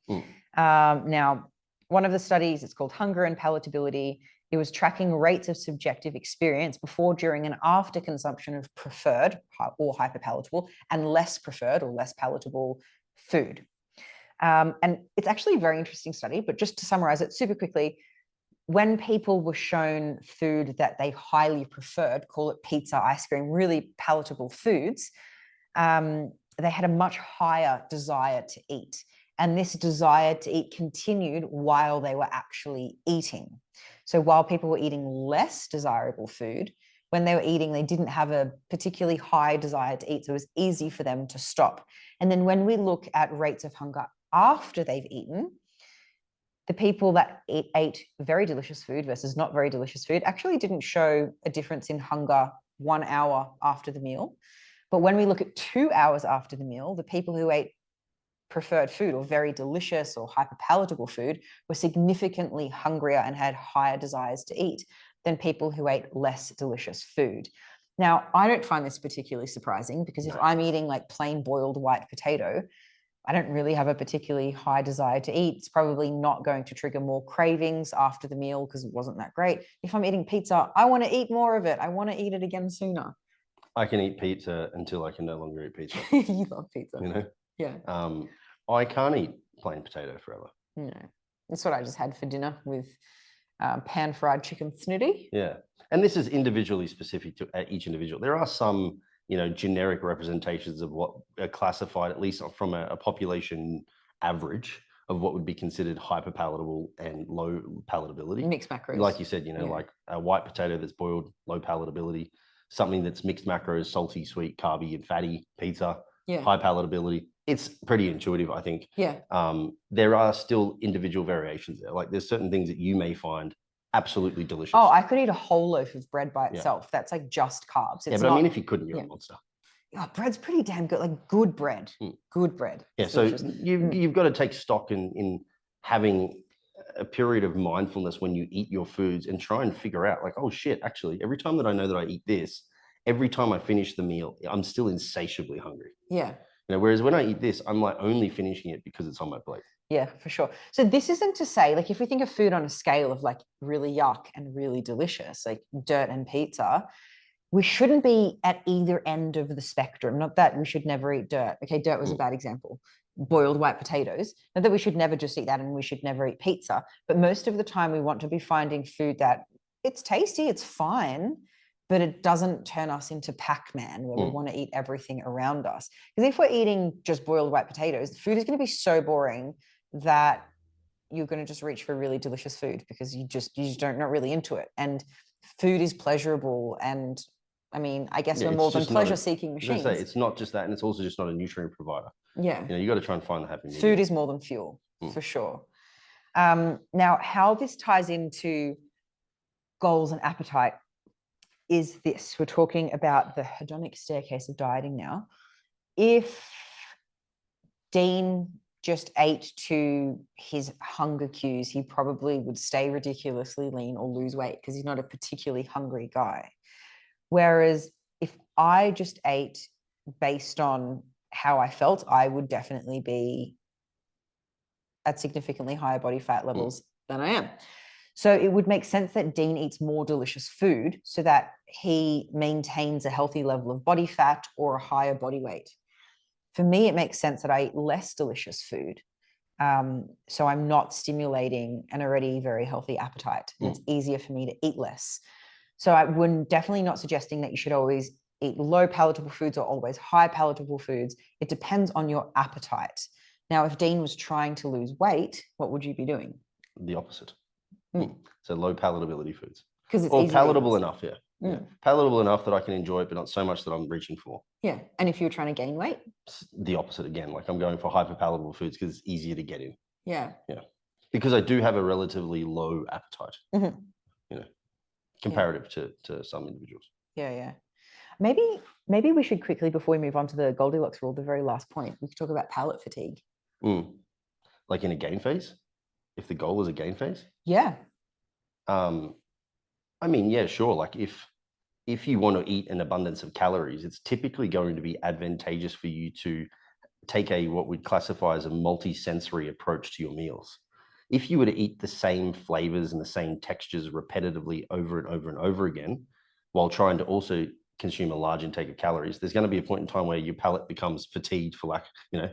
Now, one of the studies, it's called Hunger and Palatability. It was tracking rates of subjective experience before, during, and after consumption of preferred or hyperpalatable and less preferred or less palatable food. And it's actually a very interesting study, but just to summarize it super quickly, when people were shown food that they highly preferred, call it pizza, ice cream, really palatable foods, they had a much higher desire to eat. And this desire to eat continued while they were actually eating. So while people were eating less desirable food, when they were eating, they didn't have a particularly high desire to eat. So it was easy for them to stop. And then when we look at rates of hunger after they've eaten, the people that ate very delicious food versus not very delicious food actually didn't show a difference in hunger 1 hour after the meal. But when we look at 2 hours after the meal, the people who ate preferred food or very delicious or hyperpalatable food were significantly hungrier and had higher desires to eat than people who ate less delicious food. Now, I don't find this particularly surprising because if I'm eating like plain boiled white potato, I don't really have a particularly high desire to eat. It's probably not going to trigger more cravings after the meal because it wasn't that great. If I'm eating pizza, I want to eat more of it. I want to eat it again sooner. I can eat pizza until I can no longer eat pizza. You love pizza. You know? Yeah. I can't eat plain potato forever. No. That's what I just had for dinner with pan-fried chicken snitty. Yeah. And this is individually specific to each individual. There are some, generic representations of what are classified, at least from a population average, of what would be considered hyperpalatable and low palatability. Mixed macros. Like you said, like a white potato that's boiled, low palatability, something that's mixed macros, salty, sweet, carby, and fatty, pizza, high palatability. It's pretty intuitive, I think. Yeah. There are still individual variations there. Like there's certain things that you may find absolutely delicious. Oh, I could eat a whole loaf of bread by itself. That's like just carbs. It's I mean, if you couldn't, you're a monster. Oh, bread's pretty damn good. Like good bread. Good bread. Yeah. So you've got to take stock in having a period of mindfulness when you eat your foods and try and figure out like, oh shit, actually, every time that I know that I eat this, every time I finish the meal, I'm still insatiably hungry. Yeah. Whereas when I eat this, I'm like only finishing it because it's on my plate. Yeah, for sure. So this isn't to say, like, if we think of food on a scale of like really yuck and really delicious, like dirt and pizza, we shouldn't be at either end of the spectrum. Not that we should never eat dirt. Okay, dirt was a bad example. Boiled white potatoes. Not that we should never just eat that and we should never eat pizza. But most of the time we want to be finding food that it's tasty, it's fine, but it doesn't turn us into Pac-Man where we want to eat everything around us. Because if we're eating just boiled white potatoes, food is going to be so boring that you're going to just reach for really delicious food because you just not really into it. And food is pleasurable. And I mean, I guess we're more than pleasure-seeking machines. It's not just that, and it's also just not a nutrient provider. Yeah. You got to try and find the happy medium. Food is more than fuel, for sure. Now, how this ties into goals and appetite is this. We're talking about the hedonic staircase of dieting now. If Dean just ate to his hunger cues, he probably would stay ridiculously lean or lose weight because he's not a particularly hungry guy. Whereas if I just ate based on how I felt, I would definitely be at significantly higher body fat levels than I am. So it would make sense that Dean eats more delicious food so that he maintains a healthy level of body fat or a higher body weight. For me, it makes sense that I eat less delicious food. So I'm not stimulating an already very healthy appetite. And it's easier for me to eat less. So I would definitely not suggesting that you should always eat low palatable foods or always high palatable foods. It depends on your appetite. Now, if Dean was trying to lose weight, what would you be doing? The opposite. So low palatability foods. Because it's or easy to palatable eat. enough, yeah. Palatable enough that I can enjoy it, but not so much that I'm reaching for. Yeah. And if you were trying to gain weight? It's the opposite again. Like I'm going for hyper palatable foods because it's easier to get in. Yeah. Yeah. Because I do have a relatively low appetite, you know, comparative to some individuals. Yeah, yeah. Maybe we should quickly, before we move on to the Goldilocks rule, the very last point, we could talk about palate fatigue. Like in a gain phase, if the goal is a gain phase. Yeah. I mean, yeah, sure. Like if you want to eat an abundance of calories, it's typically going to be advantageous for you to take what we'd classify as a multi-sensory approach to your meals. If you were to eat the same flavors and the same textures repetitively over and over and over again, while trying to also consume a large intake of calories, there's going to be a point in time where your palate becomes fatigued, for lack,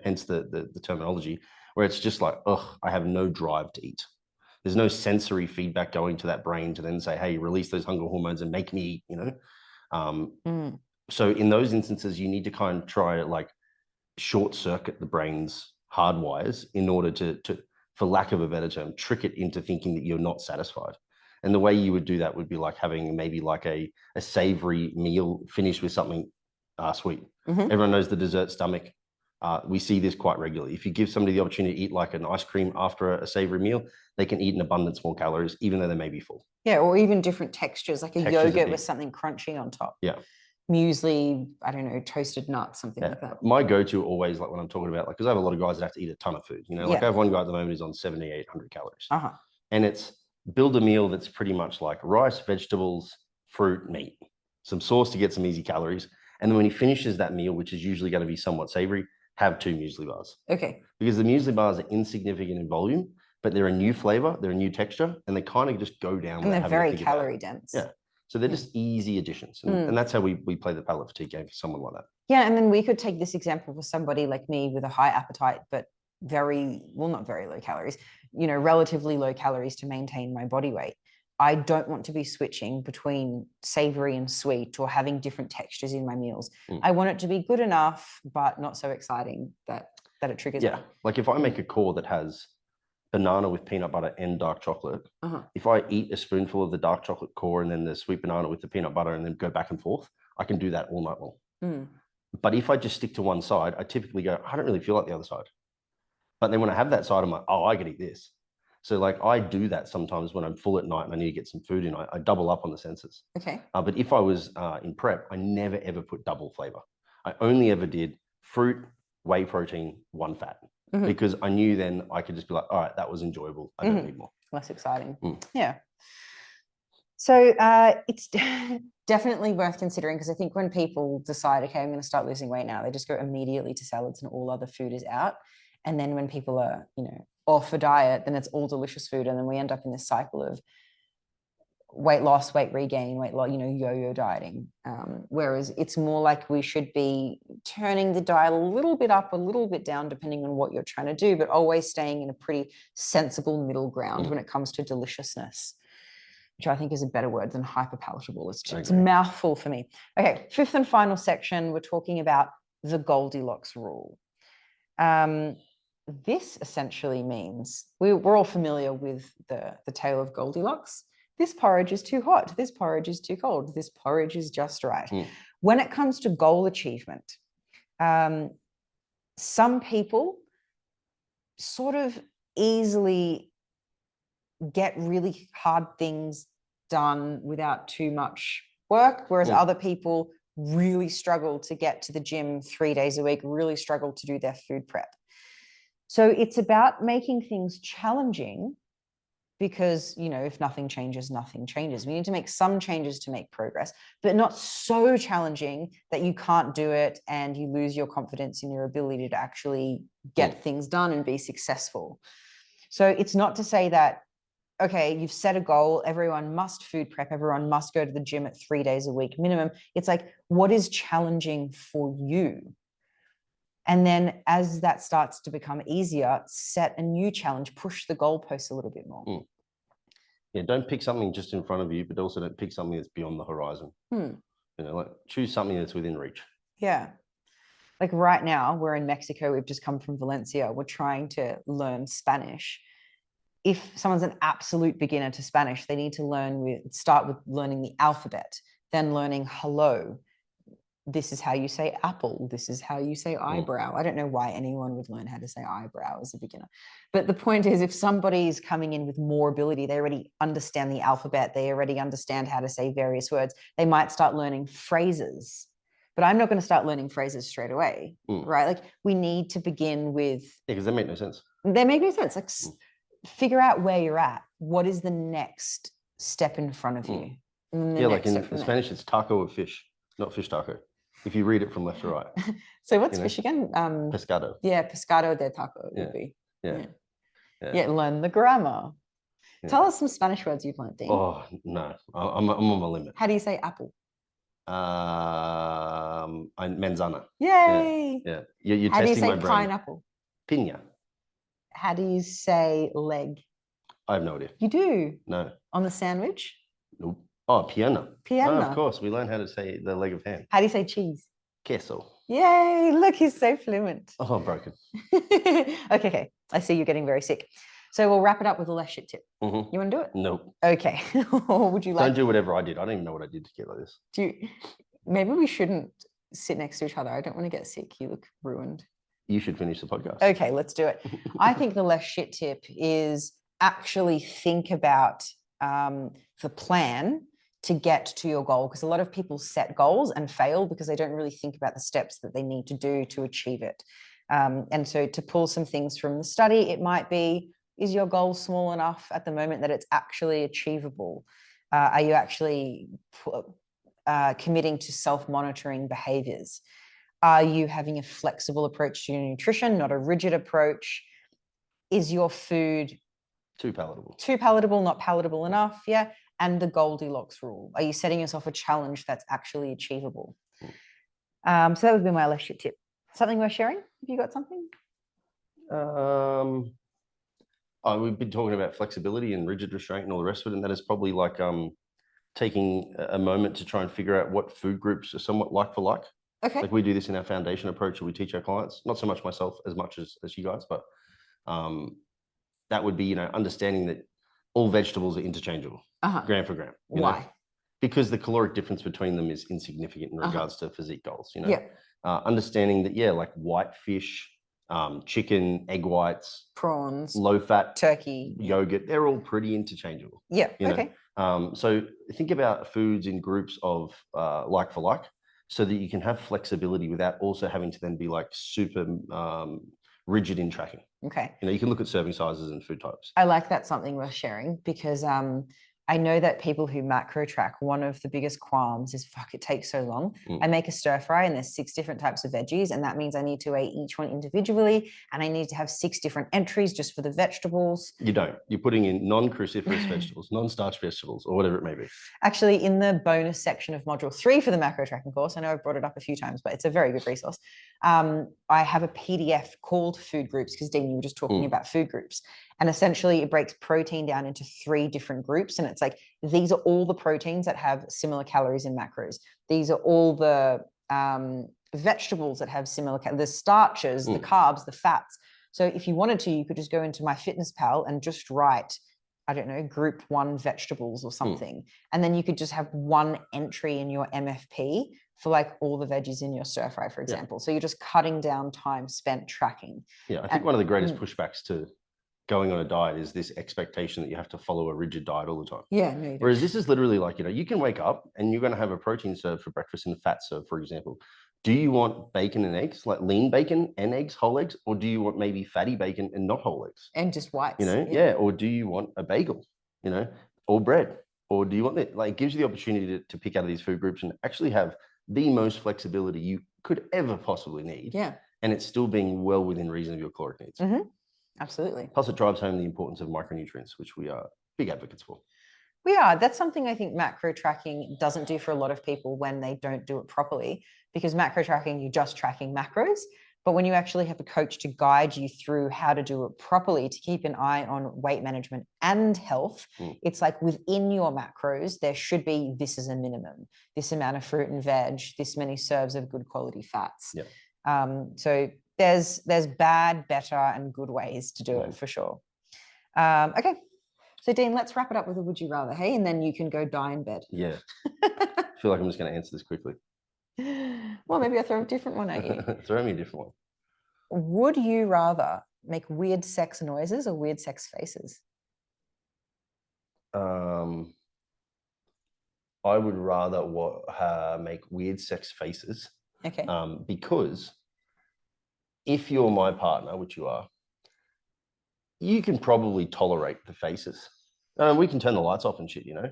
hence the terminology, where it's just like, I have no drive to eat. There's no sensory feedback going to that brain to then say, hey, release those hunger hormones and make me eat, So in those instances, you need to kind of try like short circuit the brain's hardwires in order to, for lack of a better term, trick it into thinking that you're not satisfied. And the way you would do that would be like having maybe like a savory meal finished with something sweet. Everyone knows the dessert stomach. We see this quite regularly. If you give somebody the opportunity to eat like an ice cream after a savory meal, they can eat an abundance more calories, even though they may be full. Yeah, or even different textures, like a yogurt with something crunchy on top. Yeah. Muesli, I don't know, toasted nuts, something like that. My go-to always, like when I'm talking about, like, because I have a lot of guys that have to eat a ton of food. Like I have one guy at the moment who's on 7,800 calories. And it's build a meal that's pretty much like rice, vegetables, fruit, meat, some sauce to get some easy calories. And then when he finishes that meal, which is usually going to be somewhat savory, have 2 muesli bars. Okay. Because the muesli bars are insignificant in volume, but they're a new flavor, they're a new texture, and they kind of just go down. And they're very calorie dense. Yeah. So they're just easy additions. And that's how we play the palate fatigue game for someone like that. Yeah. And then we could take this example for somebody like me with a high appetite, but not very low calories, relatively low calories to maintain my body weight. I don't want to be switching between savory and sweet or having different textures in my meals. I want it to be good enough, but not so exciting that it triggers. Yeah. Like if I make a core that has banana with peanut butter and dark chocolate, if I eat a spoonful of the dark chocolate core and then the sweet banana with the peanut butter and then go back and forth, I can do that all night long. But if I just stick to one side, I typically go, I don't really feel like the other side. But then when I have that side, I'm like, I could eat this. So like I do that sometimes when I'm full at night and I need to get some food in, I double up on the senses. Okay. But if I was in prep, I never, ever put double flavor. I only ever did fruit, whey protein, 1 fat. Because I knew then I could just be like, all right, that was enjoyable. I don't need more. Less exciting. Yeah. So it's definitely worth considering, because I think when people decide, okay, I'm going to start losing weight now, they just go immediately to salads and all other food is out. And then when people are, off a diet, then it's all delicious food. And then we end up in this cycle of weight loss, weight regain, weight loss, yo-yo dieting. Whereas it's more like we should be turning the diet a little bit up, a little bit down, depending on what you're trying to do, but always staying in a pretty sensible middle ground when it comes to deliciousness, which I think is a better word than hyperpalatable. It's a mouthful for me. Okay, 5th and final section, we're talking about the Goldilocks rule. This essentially means we're all familiar with the tale of Goldilocks. This porridge is too hot. This porridge is too cold. This porridge is just right. When it comes to goal achievement, some people sort of easily get really hard things done without too much work, whereas other people really struggle to get to the gym 3 days a week, really struggle to do their food prep. So it's about making things challenging, because, if nothing changes, nothing changes. We need to make some changes to make progress, but not so challenging that you can't do it and you lose your confidence in your ability to actually get things done and be successful. So it's not to say that okay, you've set a goal, everyone must food prep, everyone must go to the gym at 3 days a week minimum. It's like, what is challenging for you? And then as that starts to become easier, set a new challenge, push the goalposts a little bit more. Yeah, don't pick something just in front of you, but also don't pick something that's beyond the horizon. You know, like choose something that's within reach. Yeah. Like right now, we're in Mexico. We've just come from Valencia. We're trying to learn Spanish. If someone's an absolute beginner to Spanish, they need to start with learning the alphabet, then learning hello. This is how you say apple. This is how you say eyebrow. I don't know why anyone would learn how to say eyebrow as a beginner. But the point is, if somebody's coming in with more ability, they already understand the alphabet. They already understand how to say various words. They might start learning phrases. But I'm not going to start learning phrases straight away, right? Like we need to begin with. Yeah, because they make no sense. They make no sense. Like figure out where you're at. What is the next step in front of you? Yeah, like in Spanish, it's taco of fish, not fish taco. If you read it from left to right. So what's fish again? Pescado. Yeah, pescado de taco would be. Yeah. Learn the grammar. Yeah. Tell us some Spanish words you've learned, Dean. Oh, no, I'm on my limit. How do you say apple? Manzana. Yay! Yeah. You're testing my brain. How do you say pineapple? Piña. How do you say leg? I have no idea. You do? No. On the sandwich? Nope. Oh, pierna. Pierna. Oh, of course. We learned how to say the leg of ham. How do you say cheese? Queso. Yay! Look, he's so fluent. Oh, I'm broken. Okay. I see you're getting very sick. So we'll wrap it up with a less shit tip. You want to do it? Nope. Okay. Would you like? Don't do whatever I did. I don't even know what I did to get like this. Maybe we shouldn't sit next to each other. I don't want to get sick. You look ruined. You should finish the podcast. Okay, let's do it. I think the less shit tip is actually think about the plan to get to your goal, because a lot of people set goals and fail because they don't really think about the steps that they need to do to achieve it. And so to pull some things from the study, it might be, is your goal small enough at the moment that it's actually achievable? Are you actually committing to self-monitoring behaviors? Are you having a flexible approach to your nutrition, not a rigid approach? Is your food too palatable? Too palatable, not palatable enough? Yeah. And the Goldilocks rule. Are you setting yourself a challenge that's actually achievable? So that would be my less shit tip. Something worth sharing? Have you got something? We've been talking about flexibility and rigid restraint and all the rest of it, and that is probably like taking a moment to try and figure out what food groups are somewhat like for like. Okay. Like we do this in our foundation approach that we teach our clients, not so much myself as much as you guys, but that would be, understanding that all vegetables are interchangeable, gram for gram. Why? Because the caloric difference between them is insignificant in regards to physique goals, Yeah. Understanding that, like white fish, chicken, egg whites, prawns, low fat, turkey, yogurt, they're all pretty interchangeable. Yeah. Okay. So think about foods in groups of like for like, so that you can have flexibility without also having to then be like super rigid in tracking. Okay. You can look at serving sizes and food types. I like that, something worth sharing, because I know that people who macro track, one of the biggest qualms is, fuck, it takes so long. I make a stir fry and there's 6 different types of veggies, and that means I need to weigh each one individually, and I need to have 6 different entries just for the vegetables. You don't. You're putting in non-cruciferous vegetables, non-starch vegetables, or whatever it may be. Actually, in the bonus section of module 3 for the macro tracking course, I know I've brought it up a few times, but it's a very good resource. I have a PDF called Food Groups, because Dean, you were just talking about food groups. And essentially it breaks protein down into 3 different groups. And it's like, these are all the proteins that have similar calories in macros. These are all the vegetables that have similar, the starches, the carbs, the fats. So if you wanted to, you could just go into MyFitnessPal and just write, I don't know, group 1 vegetables or something. And then you could just have 1 entry in your MFP for like all the veggies in your stir fry, for example. So you're just cutting down time spent tracking. Yeah, I think one of the greatest pushbacks to going on a diet is this expectation that you have to follow a rigid diet all the time. Yeah. No, whereas this is literally like, you can wake up and you're going to have a protein served for breakfast and a fat served, for example. Do you want bacon and eggs, like lean bacon and eggs, whole eggs? Or do you want maybe fatty bacon and not whole eggs? And just whites. Or do you want a bagel, or bread? Or do you want it? Like, it gives you the opportunity to pick out of these food groups and actually have the most flexibility you could ever possibly need. Yeah. And it's still being well within reason of your caloric needs. Absolutely. Plus, it drives home the importance of micronutrients, which we big advocates for. We are. That's something I think macro tracking doesn't do for a lot of people when they don't do it properly, because macro tracking, you're just tracking macros. But when you actually have a coach to guide you through how to do it properly, to keep an eye on weight management and health, it's like within your macros, there should be, this is a minimum, this amount of fruit and veg, this many serves of good quality fats. So there's bad, better, and good ways to do it for sure. Okay. So Dean, let's wrap it up with a would you rather, hey? And then you can go die in bed. Yeah. I feel like I'm just going to answer this quickly. Well, maybe I'll throw a different one at you. Throw me a different one. Would you rather make weird sex noises or weird sex faces? I would rather make weird sex faces. Okay. Because if you're my partner, which you are, you can probably tolerate the faces. We can turn the lights off and shit, you know.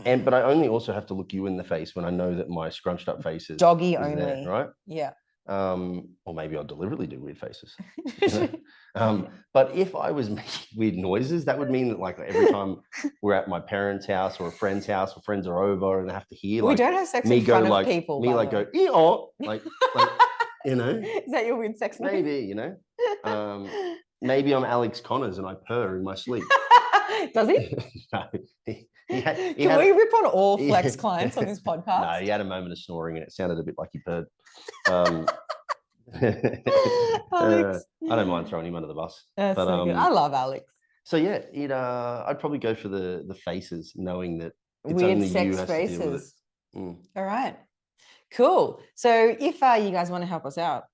But I only also have to look you in the face when I know that my scrunched up face is doggy is only, there, right? Yeah. Or maybe I'll deliberately do weird faces. You know? But if I was making weird noises, that would mean that like every time we're at my parents' house or a friend's house, or friends are over and I have to hear We like don't have sex me in go front of like people. me like go ee-oh, like you know. Is that your weird sex noise? Maybe, you know. Maybe I'm Alex Connors and I purr in my sleep. Does he? No, Can we rip on all Flex clients on this podcast? No, he had a moment of snoring and it sounded a bit like he purred. Alex. I don't mind throwing him under the bus. That's so good. I love Alex. So yeah, I'd probably go for the faces, knowing that it's weird only sex you has faces. to deal with it. All right. Cool. So if you guys want to help us out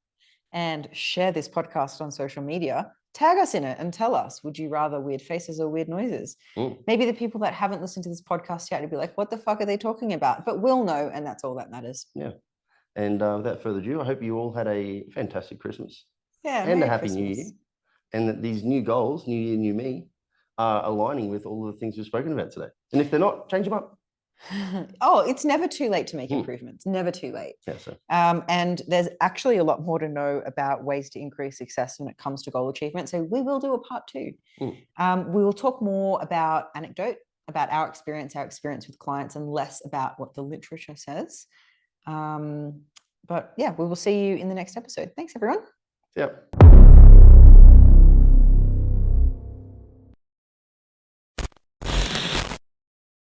and share this podcast on social media, tag us in it and tell us, would you rather weird faces or weird noises? Maybe the people that haven't listened to this podcast yet would be like, what the fuck are they talking about? But we'll know, and that's all that matters. Yeah. And without further ado, I hope you all had a fantastic Christmas. Yeah. And a happy New Year. And that these new goals, new year, new me, are aligning with all the things we've spoken about today. And if they're not, change them up. Oh, it's never too late to make improvements. Never too late. Yeah, so. And there's actually a lot more to know about ways to increase success when it comes to goal achievement. So we will do a part 2. We will talk more about anecdote, about our experience with clients, and less about what the literature says. But yeah, we will see you in the next episode. Thanks, everyone. Yep.